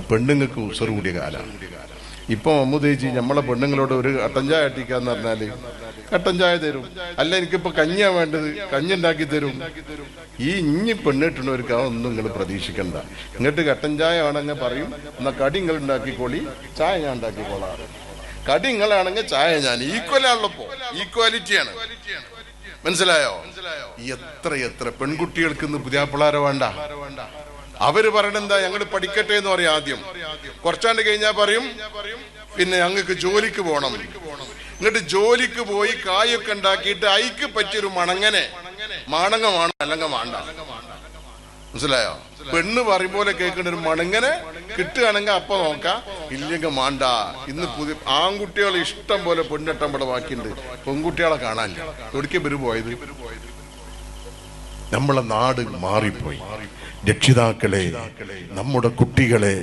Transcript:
പെണ്ണുങ്ങൾക്ക് ഉസറ് കൂടിയ കാലമാണ്. ഇപ്പൊ മമ്മൂദേച്ചി നമ്മളെ പെണ്ണുങ്ങളോട് ഒരു കട്ടൻ ചായ അട്ടിക്കാന്ന് പറഞ്ഞാല് കട്ടൻ ചായ തരും. അല്ല എനിക്കിപ്പോ കഞ്ഞിയാ വേണ്ടത്, കഞ്ഞി ഉണ്ടാക്കി തരും. ഈ ഇഞ്ഞി പെണ്ണിട്ടുന്നവർക്ക് അതൊന്നും നിങ്ങൾ പ്രതീക്ഷിക്കണ്ട. ഇങ്ങോട്ട് കട്ടൻ ചായ ആണെങ്കിൽ പറയും, എന്നാ കടി നിങ്ങൾ ഉണ്ടാക്കിക്കോളി, ചായ ഞാൻ ഉണ്ടാക്കിക്കോളാം. കടി നിങ്ങളാണെങ്കിൽ ചായ ഞാൻ. ഈക്വലാണല്ലോ, ഈക്വാലിറ്റിയാണ്. മനസ്സിലായോ? എത്ര എത്ര പെൺകുട്ടികൾക്ക് ഇന്ന് പുതിയാപ്പിളാരെ വേണ്ട. അവര് പറയണെന്താ, ഞങ്ങള് പഠിക്കട്ടെ എന്ന് പറയും ആദ്യം. കുറച്ചാണ്ട് കഴിഞ്ഞാൽ പറയും പിന്നെ ഞങ്ങൾക്ക് ജോലിക്ക് പോകണം. എന്നിട്ട് ജോലിക്ക് പോയി കായൊക്കെ ഉണ്ടാക്കിയിട്ട് അയിക്ക് പറ്റിയൊരു മാണങ്ങ വേണം, അല്ലെങ്കിൽ വേണ്ട. മനസ്സിലായോ? പെണ്ണ് പറയും പോലെ കേൾക്കുന്ന ഒരു മണങ്ങനെ കിട്ടുകയാണെങ്കിൽ അപ്പൊ നോക്കാം, ഇല്ലെങ്കിൽ വേണ്ട. ഇന്ന് പുതിയ ആൺകുട്ടികൾ ഇഷ്ടം പോലെ പെണ്ണെട്ടം ഇവിടെ ബാക്കിയുണ്ട്, പെൺകുട്ടികളെ കാണാനില്ല. എവിടേക്ക് ഇവര് പോയത്? നമ്മളെ നാട് മാറിപ്പോയി. രക്ഷിതാക്കളെ, നമ്മുടെ കുട്ടികളെ